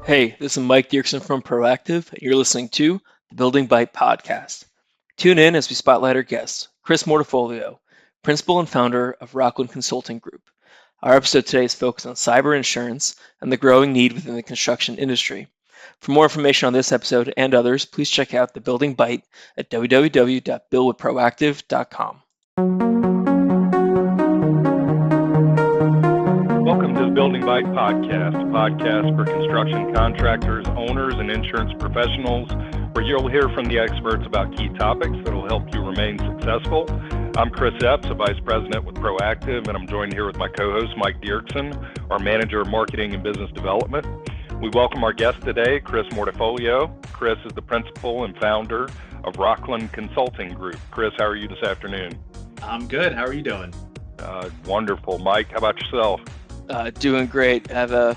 Hey, this is Mike Diercksen from Proactive, and you're listening to the Building Bite podcast. Tune in as we spotlight our guests, Chris Mortifoglio, principal and founder of Rockland Consulting Group. Our episode today is focused on cyber insurance and the growing need within the construction industry. For more information on this episode and others, please check out the Building Bite at www.buildwithproactive.com. Welcome to the Building Bite podcast, a podcast for construction contractors, owners, and insurance professionals, where you'll hear from the experts about key topics that will help you remain successful. I'm Chris Epps, a vice president with Proactive, and I'm joined here with my co-host, Mike Diercksen, our manager of marketing and business development. We welcome our guest today, Chris Mortifoglio. Chris is the principal and founder of Rockland Consulting Group. Chris, how are you this afternoon? I'm good. How are you doing? Wonderful. Mike, how about yourself? Doing great. I have a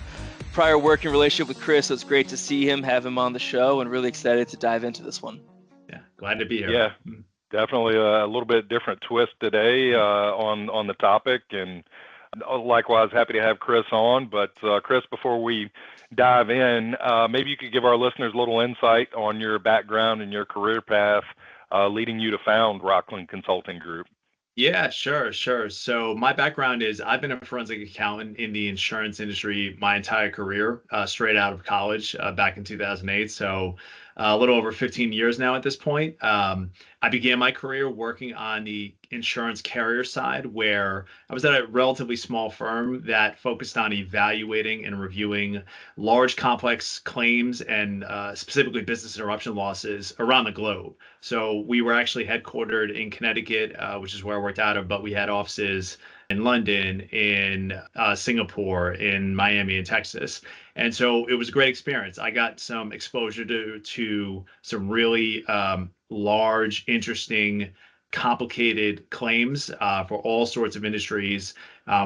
prior working relationship with Chris, so it's great to see him, have him on the show, and really excited to dive into this one. Yeah, glad to be here. Yeah, definitely a little bit different twist today on the topic, and likewise happy to have Chris on. But Chris, before we dive in, maybe you could give our listeners a little insight on your background and your career path leading you to found Rockland Consulting Group. Yeah, sure. So my background is I've been a forensic accountant in the insurance industry my entire career, straight out of college back in 2008. So a little over 15 years now at this point. I began my career working on the insurance carrier side, where I was at a relatively small firm that focused on evaluating and reviewing large, complex claims and specifically business interruption losses around the globe. So we were actually headquartered in Connecticut, which is where I worked out of, but we had offices in London, in Singapore, in Miami, and Texas. And so it was a great experience. I got some exposure to some really large, interesting, complicated claims for all sorts of industries.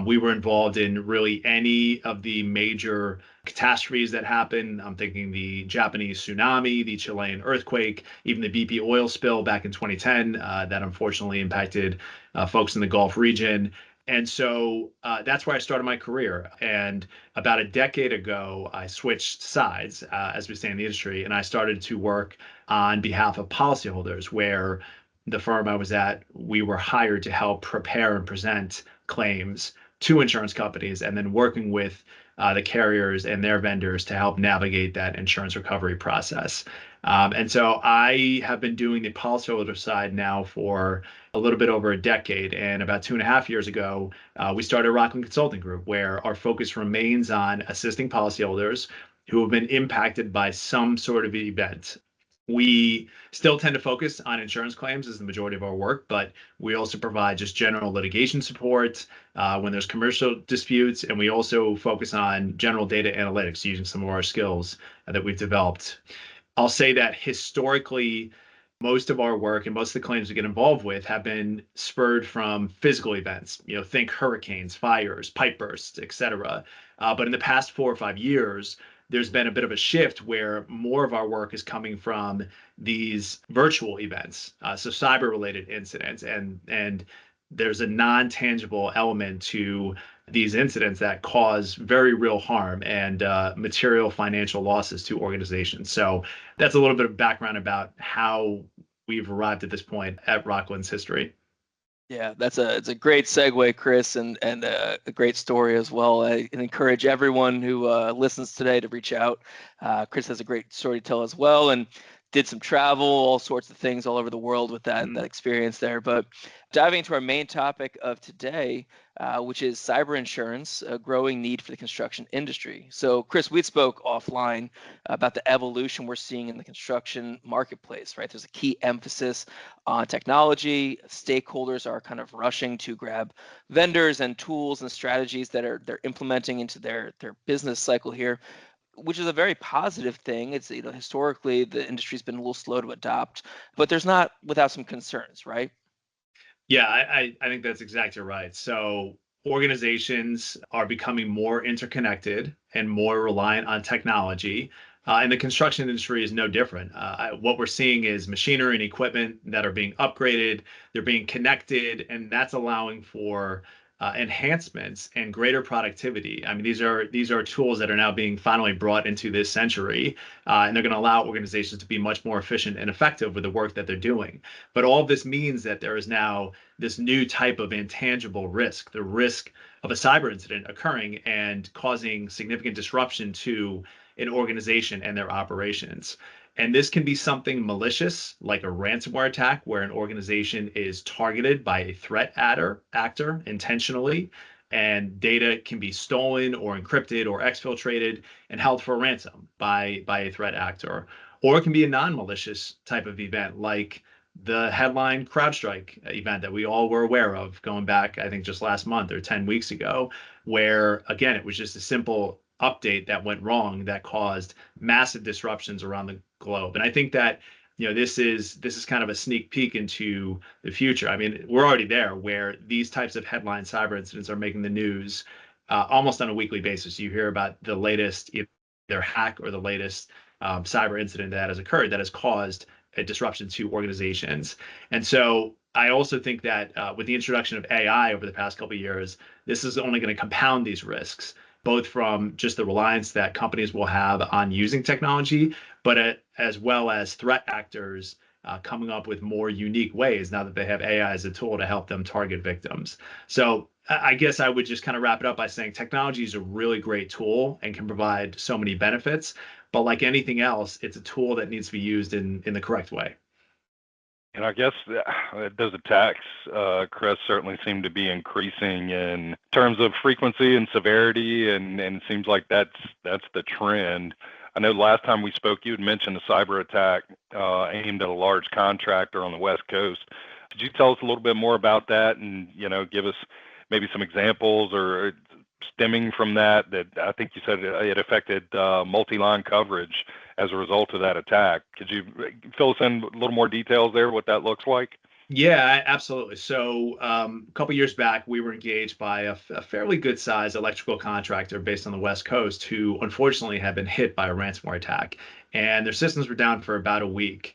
We were involved in really any of the major catastrophes that happened. I'm thinking the Japanese tsunami, the Chilean earthquake, even the BP oil spill back in 2010 that unfortunately impacted folks in the Gulf region. And so that's where I started my career. And about a decade ago, I switched sides, as we say in the industry, and I started to work on behalf of policyholders, where the firm I was at, we were hired to help prepare and present claims to insurance companies, and then working with the carriers and their vendors to help navigate that insurance recovery process. And so I have been doing the policyholder side now for a little bit over a decade. And about 2.5 years ago, we started Rockland Consulting Group, where our focus remains on assisting policyholders who have been impacted by some sort of event. We still tend to focus on insurance claims as the majority of our work, but we also provide just general litigation support when there's commercial disputes, and we also focus on general data analytics using some of our skills that we've developed. I'll say that historically, most of our work and most of the claims we get involved with have been spurred from physical events. Think hurricanes, fires, pipe bursts, etc. But in the past 4 or 5 years, there's been a bit of a shift where more of our work is coming from these virtual events, so cyber-related incidents, and there's a non-tangible element to these incidents that cause very real harm and material financial losses to organizations. So that's a little bit of background about how we've arrived at this point at Rockland's history. Yeah, it's a great segue, Chris, and a great story as well. I encourage everyone who listens today to reach out. Chris has a great story to tell as well, and did some travel, all sorts of things all over the world with that experience there. But diving into our main topic of today, which is cyber insurance, a growing need for the construction industry. So, Chris, we spoke offline about the evolution we're seeing in the construction marketplace, right? There's a key emphasis on technology. Stakeholders are kind of rushing to grab vendors and tools and strategies that they're implementing into their business cycle here, which is a very positive thing. It's, historically the industry's been a little slow to adopt, but there's not without some concerns, right? Yeah, I think that's exactly right. So organizations are becoming more interconnected and more reliant on technology. And the construction industry is no different. What we're seeing is machinery and equipment that are being upgraded, they're being connected, and that's allowing for enhancements and greater productivity. I mean, these are tools that are now being finally brought into this century, and they're going to allow organizations to be much more efficient and effective with the work that they're doing. But all of this means that there is now this new type of intangible risk, the risk of a cyber incident occurring and causing significant disruption to an organization and their operations. And this can be something malicious, like a ransomware attack, where an organization is targeted by a threat actor intentionally, and data can be stolen or encrypted or exfiltrated and held for ransom by a threat actor. Or it can be a non-malicious type of event, like the headline CrowdStrike event that we all were aware of going back, I think, just last month or 10 weeks ago, where, again, it was just a simple update that went wrong that caused massive disruptions around the globe. And I think that, this is kind of a sneak peek into the future. I mean, we're already there where these types of headline cyber incidents are making the news almost on a weekly basis. You hear about the latest either hack or the latest cyber incident that has occurred that has caused a disruption to organizations. And so I also think that with the introduction of AI over the past couple of years, this is only going to compound these risks, both from just the reliance that companies will have on using technology, but as well as threat actors coming up with more unique ways now that they have AI as a tool to help them target victims. So I guess I would just kind of wrap it up by saying technology is a really great tool and can provide so many benefits. But like anything else, it's a tool that needs to be used in the correct way. And I guess those attacks, Chris, certainly seem to be increasing in terms of frequency and severity, and it seems like that's the trend. I know last time we spoke, you had mentioned a cyber attack aimed at a large contractor on the West Coast. Could you tell us a little bit more about that, and give us maybe some examples or stemming from that I think you said it affected multi-line coverage as a result of that attack. Could you fill us in a little more details there, what that looks like? Yeah, absolutely. So a couple years back, we were engaged by a fairly good sized electrical contractor based on the West Coast who unfortunately had been hit by a ransomware attack. And their systems were down for about a week,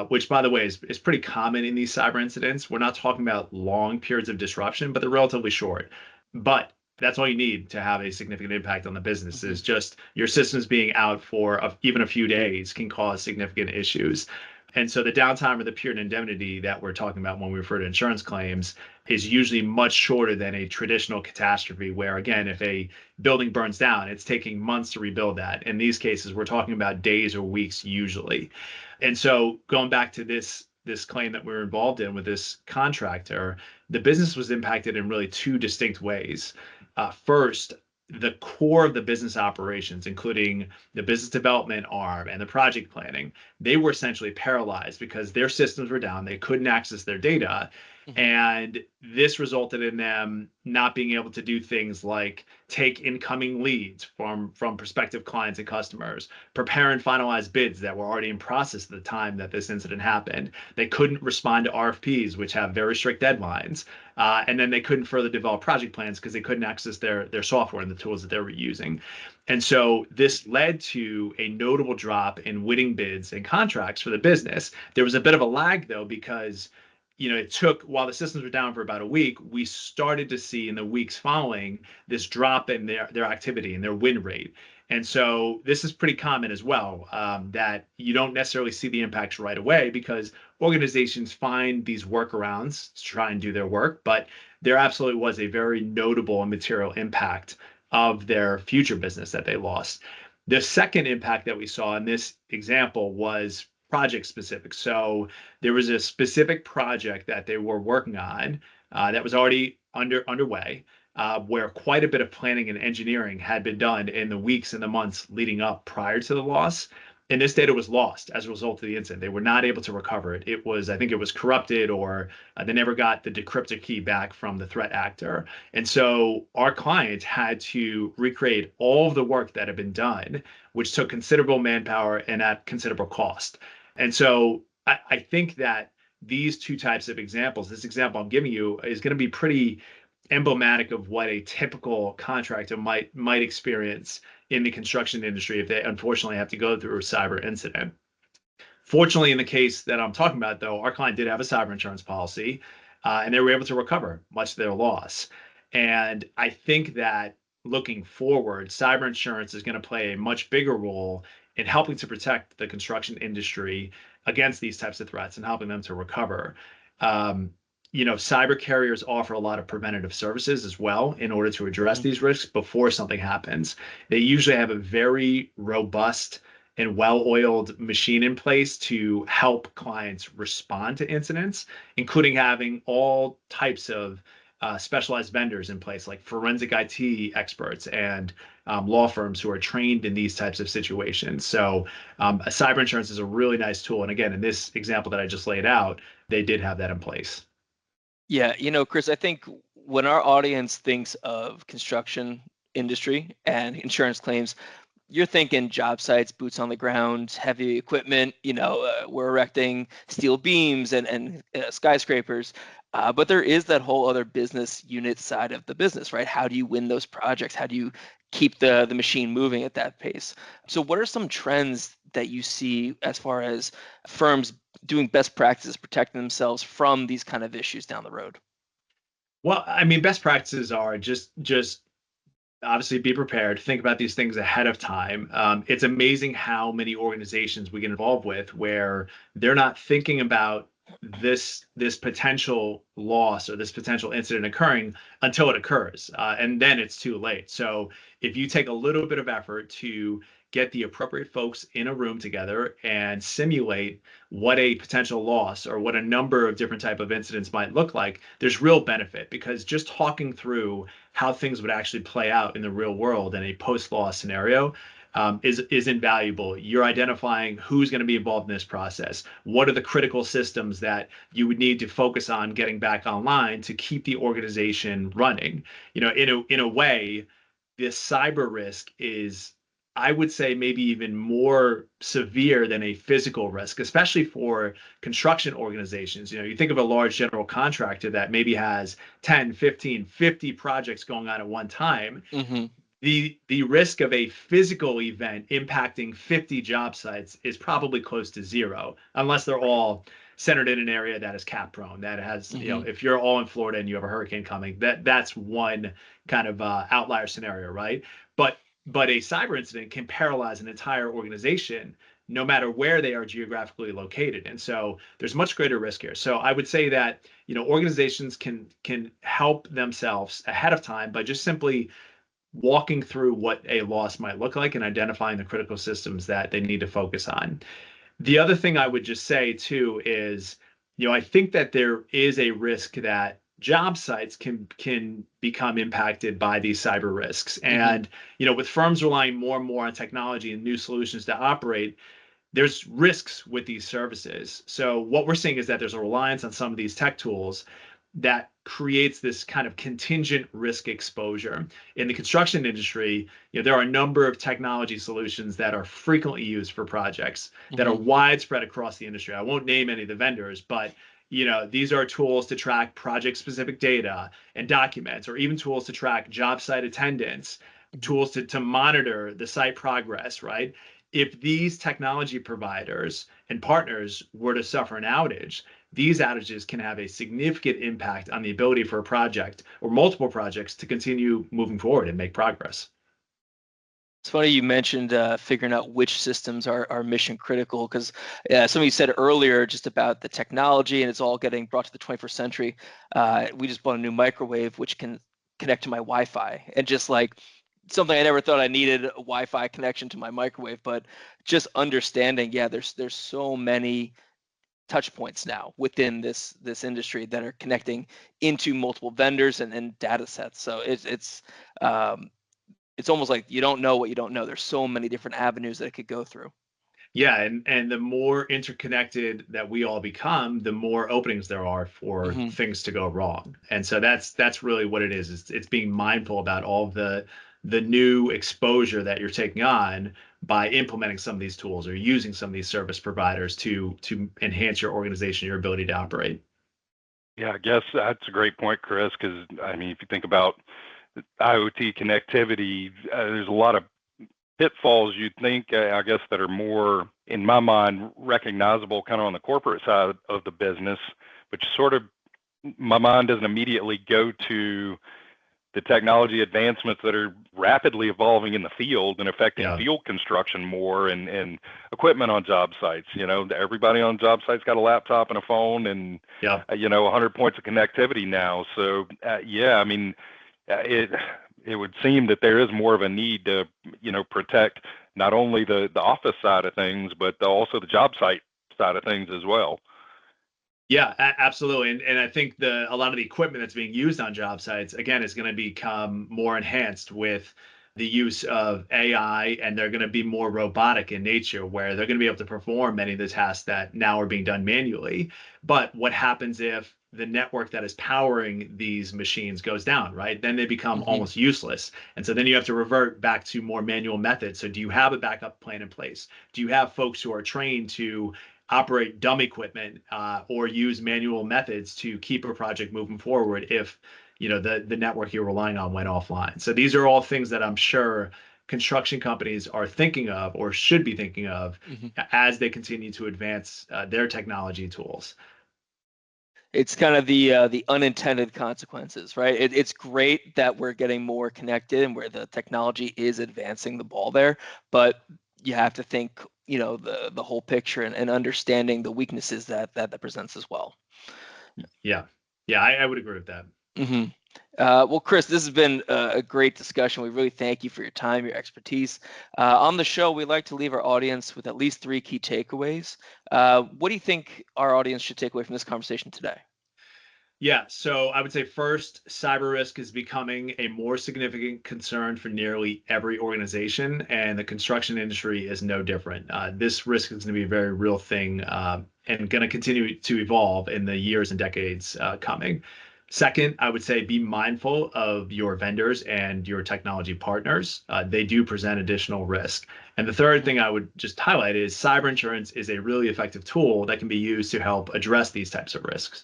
which, by the way, is pretty common in these cyber incidents. We're not talking about long periods of disruption, but they're relatively short. But that's all you need to have a significant impact on the business is just your systems being out for even a few days can cause significant issues. And so the downtime or the period indemnity that we're talking about when we refer to insurance claims is usually much shorter than a traditional catastrophe where, again, if a building burns down, it's taking months to rebuild that. In these cases, we're talking about days or weeks usually. And so going back to this claim that we were involved in with this contractor, the business was impacted in really two distinct ways. First, the core of the business operations, including the business development arm and the project planning, they were essentially paralyzed because their systems were down. They couldn't access their data. And this resulted in them not being able to do things like take incoming leads from prospective clients and customers, prepare and finalize bids that were already in process at the time that this incident happened. They couldn't respond to RFPs, which have very strict deadlines. And then they couldn't further develop project plans because they couldn't access their software and the tools that they were using. And so this led to a notable drop in winning bids and contracts for the business. There was a bit of a lag, though, because it took, while the systems were down for about a week, we started to see in the weeks following this drop in their activity and their win rate. And so this is pretty common as well, that you don't necessarily see the impacts right away because organizations find these workarounds to try and do their work, but there absolutely was a very notable and material impact of their future business that they lost. The second impact that we saw in this example was project specific. So there was a specific project that they were working on that was already underway, where quite a bit of planning and engineering had been done in the weeks and the months leading up prior to the loss. And this data was lost as a result of the incident. They were not able to recover it. I think it was corrupted, or they never got the decryptor key back from the threat actor. And so our client had to recreate all of the work that had been done, which took considerable manpower and at considerable cost. And so I think that these two types of examples, this example I'm giving you, is going to be pretty emblematic of what a typical contractor might experience in the construction industry if they unfortunately have to go through a cyber incident. Fortunately, in the case that I'm talking about, though, our client did have a cyber insurance policy, and they were able to recover much of their loss. And I think that looking forward, cyber insurance is going to play a much bigger role in helping to protect the construction industry against these types of threats and helping them to recover. Um, Cyber carriers offer a lot of preventative services as well in order to address these risks before something happens. They usually have a very robust and well-oiled machine in place to help clients respond to incidents, including having all types of specialized vendors in place, like forensic IT experts and law firms who are trained in these types of situations. So cyber insurance is a really nice tool. And again, in this example that I just laid out, they did have that in place. Yeah, Chris, I think when our audience thinks of construction industry and insurance claims, you're thinking job sites, boots on the ground, heavy equipment. We're erecting steel beams and skyscrapers. But there is that whole other business unit side of the business, right? How do you win those projects? How do you keep the machine moving at that pace? So what are some trends that you see as far as firms doing best practices, protecting themselves from these kind of issues down the road? Well, I mean, best practices are just obviously be prepared, think about these things ahead of time. It's amazing how many organizations we get involved with where they're not thinking about this potential loss or this potential incident occurring until it occurs, and then it's too late. So if you take a little bit of effort to get the appropriate folks in a room together and simulate what a potential loss or what a number of different type of incidents might look like, there's real benefit, because just talking through how things would actually play out in the real world in a post-loss scenario is invaluable. You're identifying who's going to be involved in this process. What are the critical systems that you would need to focus on getting back online to keep the organization running? In a way, this cyber risk is, I would say, maybe even more severe than a physical risk, especially for construction organizations. You think of a large general contractor that maybe has 10, 15, 50 projects going on at one time. Mm-hmm. The risk of a physical event impacting 50 job sites is probably close to zero, unless they're all centered in an area that is cap prone, that has, if you're all in Florida and you have a hurricane coming, that's one kind of outlier scenario, right? But a cyber incident can paralyze an entire organization, no matter where they are geographically located. And so there's much greater risk here. So I would say that, organizations can help themselves ahead of time by just simply walking through what a loss might look like and identifying the critical systems that they need to focus on. The other thing I would just say too is, I think that there is a risk that job sites can become impacted by these cyber risks. And, with firms relying more and more on technology and new solutions to operate, there's risks with these services. So what we're seeing is that there's a reliance on some of these tech tools that creates this kind of contingent risk exposure. In the construction industry, there are a number of technology solutions that are frequently used for projects that are widespread across the industry. I won't name any of the vendors, but these are tools to track project-specific data and documents, or even tools to track job site attendance, tools to monitor the site progress, right? If these technology providers and partners were to suffer an outage, these outages can have a significant impact on the ability for a project or multiple projects to continue moving forward and make progress. It's funny you mentioned figuring out which systems are mission critical, because some of you said earlier just about the technology and it's all getting brought to the 21st century. We just bought a new microwave which can connect to my Wi-Fi, and just like something I never thought I needed a Wi-Fi connection to my microwave, but just understanding, there's so many touch points now within this industry that are connecting into multiple vendors and data sets. So it's almost like you don't know what you don't know. There's so many different avenues that it could go through. Yeah, and the more interconnected that we all become, the more openings there are for things to go wrong. And so that's really what it is. It's being mindful about all of the new exposure that you're taking on by implementing some of these tools or using some of these service providers to enhance your organization, your ability to operate. Yeah, I guess that's a great point, Chris, because I mean, if you think about IoT connectivity, there's a lot of pitfalls you'd think, I guess, that are more, in my mind, recognizable kind of on the corporate side of the business, which sort of, my mind doesn't immediately go to the technology advancements that are rapidly evolving in the field and affecting field construction more and equipment on job sites. Everybody on job sites got a laptop and a phone and, 100 points of connectivity now. So, it would seem that there is more of a need to, protect not only the office side of things, but also the job site side of things as well. Yeah, absolutely. And I think a lot of the equipment that's being used on job sites, again, is going to become more enhanced with the use of AI, and they're going to be more robotic in nature, where they're going to be able to perform many of the tasks that now are being done manually. But what happens if the network that is powering these machines goes down, right? Then they become almost useless. And so then you have to revert back to more manual methods. So do you have a backup plan in place? Do you have folks who are trained to operate dumb equipment or use manual methods to keep a project moving forward if the network you're relying on went offline? So these are all things that I'm sure construction companies are thinking of or should be thinking of as they continue to advance their technology tools. It's kind of the unintended consequences, right? It's great that we're getting more connected and where the technology is advancing the ball there, but you have to think the whole picture and understanding the weaknesses that presents as well. I would agree with that. Well, Chris, this has been a great discussion. We really thank you for your time, your expertise. On the show, we like to leave our audience with at least 3 key takeaways. What do you think our audience should take away from this conversation today? Yeah, so I would say first, cyber risk is becoming a more significant concern for nearly every organization, and the construction industry is no different. This risk is going to be a very real thing and going to continue to evolve in the years and decades coming. Second, I would say be mindful of your vendors and your technology partners. They do present additional risk. And the third thing I would just highlight is cyber insurance is a really effective tool that can be used to help address these types of risks.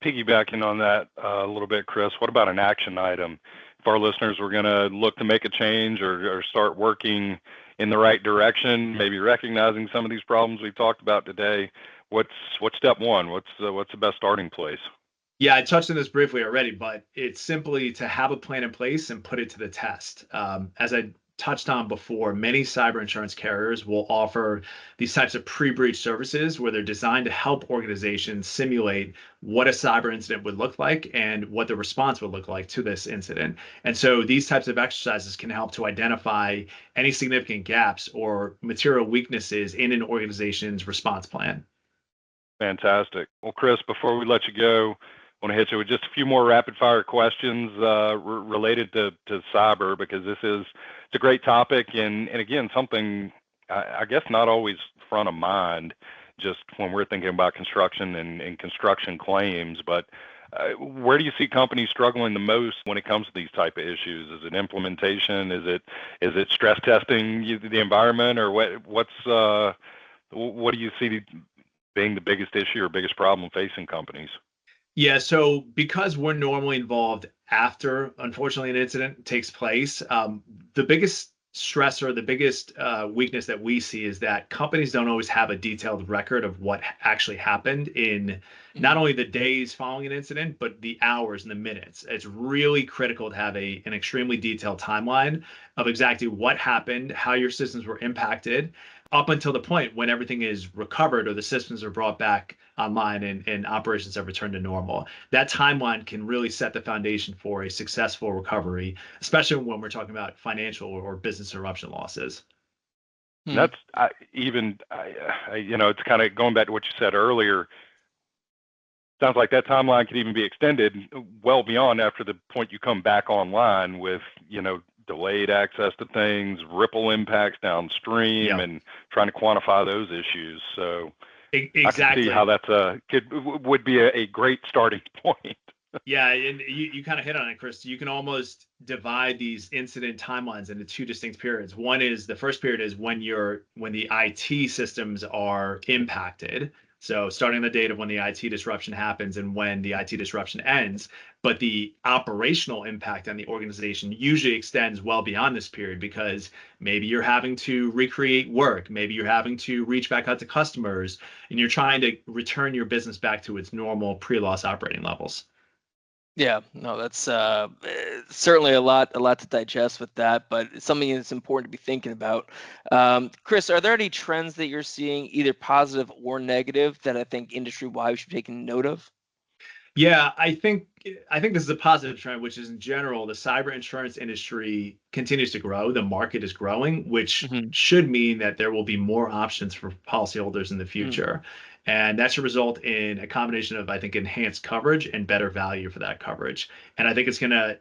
Piggybacking on that a little bit, Chris, what about an action item? If our listeners were going to look to make a change or start working in the right direction, maybe recognizing some of these problems we've talked about today, what's step one? What's the best starting place? Yeah, I touched on this briefly already, but it's simply to have a plan in place and put it to the test. As I touched on before, many cyber insurance carriers will offer these types of pre-breach services where they're designed to help organizations simulate what a cyber incident would look like and what the response would look like to this incident. And so these types of exercises can help to identify any significant gaps or material weaknesses in an organization's response plan. Fantastic. Well, Chris, before we let you go, I want to hit you with just a few more rapid fire questions related to cyber, because it's a great topic and again, something I guess not always front of mind just when we're thinking about construction and construction claims, but where do you see companies struggling the most when it comes to these type of issues? Is it implementation? Is it stress testing the environment, or what do you see being the biggest issue or biggest problem facing companies? Yeah, so because we're normally involved after, unfortunately, an incident takes place, the biggest stressor, the biggest weakness that we see is that companies don't always have a detailed record of what actually happened in not only the days following an incident, but the hours and the minutes. It's really critical to have an extremely detailed timeline of exactly what happened, how your systems were impacted, up until the point when everything is recovered or the systems are brought back online and operations have returned to normal. That timeline can really set the foundation for a successful recovery, especially when we're talking about financial or business interruption losses. That's it's kind of going back to what you said earlier. Sounds like that timeline could even be extended well beyond after the point you come back online with, delayed access to things, ripple impacts downstream, and trying to quantify those issues. So exactly. I can see how that's would be a great starting point. Yeah, and you kind of hit on it, Chris. You can almost divide these incident timelines into 2 distinct periods. The first period is when the IT systems are impacted. So starting the date of when the IT disruption happens and when the IT disruption ends, but the operational impact on the organization usually extends well beyond this period, because maybe you're having to recreate work, maybe you're having to reach back out to customers, and you're trying to return your business back to its normal pre-loss operating levels. Yeah, no, that's certainly a lot to digest with that, but it's something that's important to be thinking about. Chris, are there any trends that you're seeing, either positive or negative, that I think industry-wide we should be taking note of? Yeah, I think this is a positive trend, which is in general, the cyber insurance industry continues to grow. The market is growing, which Hmm. should mean that there will be more options for policyholders in the future. And that should result in a combination of, I think, enhanced coverage and better value for that coverage. And I think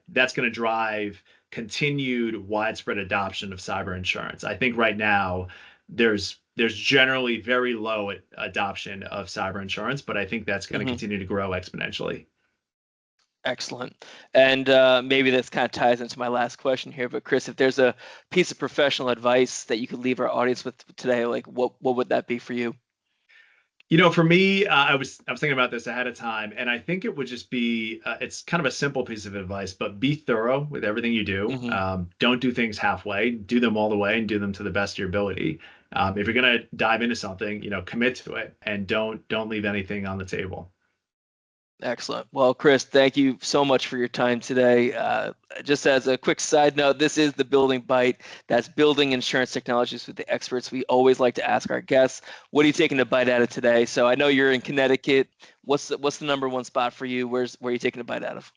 that's gonna drive continued widespread adoption of cyber insurance. I think right now there's generally very low adoption of cyber insurance, but I think that's going to Hmm. continue to grow exponentially. Excellent. And maybe this kind of ties into my last question here, but Chris, if there's a piece of professional advice that you could leave our audience with today, like what would that be for you? For me, I was thinking about this ahead of time, and I think it would just be it's kind of a simple piece of advice, but be thorough with everything you do. Hmm. Don't do things halfway. Do them all the way, and do them to the best of your ability. If you're going to dive into something, commit to it, and don't leave anything on the table. Excellent. Well, Chris, thank you so much for your time today. Just as a quick side note, this is the Building Bite. That's building insurance technologies with the experts. We always like to ask our guests, what are you taking a bite out of today? So I know you're in Connecticut. What's the number one spot for you? Where are you taking a bite out of?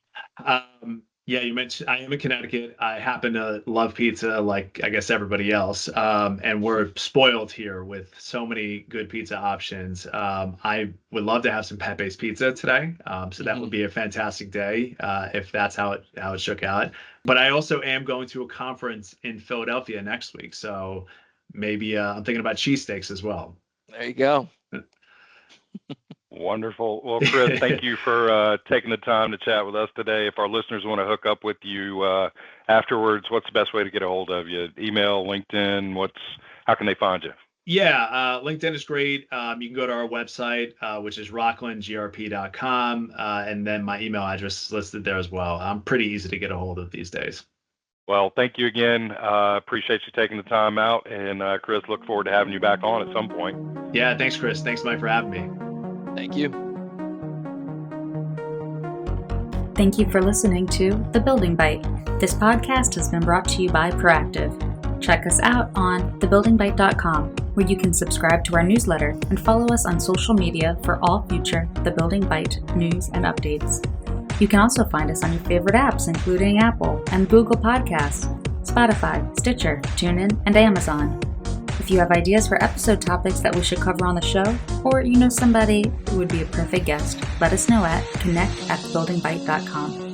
Yeah, you mentioned I am in Connecticut. I happen to love pizza, like I guess everybody else, and we're spoiled here with so many good pizza options. I would love to have some Pepe's pizza today, so that Hmm. would be a fantastic day if that's how it shook out. But I also am going to a conference in Philadelphia next week, so maybe I'm thinking about cheesesteaks as well. There you go. Wonderful. Well, Chris, thank you for taking the time to chat with us today. If our listeners want to hook up with you afterwards, what's the best way to get a hold of you? Email, LinkedIn, how can they find you? Yeah, LinkedIn is great. You can go to our website, which is rocklandgrp.com, and then my email address is listed there as well. I'm pretty easy to get a hold of these days. Well, thank you again. Appreciate you taking the time out. And Chris, look forward to having you back on at some point. Yeah, thanks, Chris. Thanks, Mike, for having me. Thank you. Thank you for listening to The Building Bite. This podcast has been brought to you by Proactive. Check us out on thebuildingbite.com, where you can subscribe to our newsletter and follow us on social media for all future The Building Bite news and updates. You can also find us on your favorite apps, including Apple and Google Podcasts, Spotify, Stitcher, TuneIn, and Amazon. If you have ideas for episode topics that we should cover on the show, or you know somebody who would be a perfect guest, let us know at connect@thebuildingbite.com.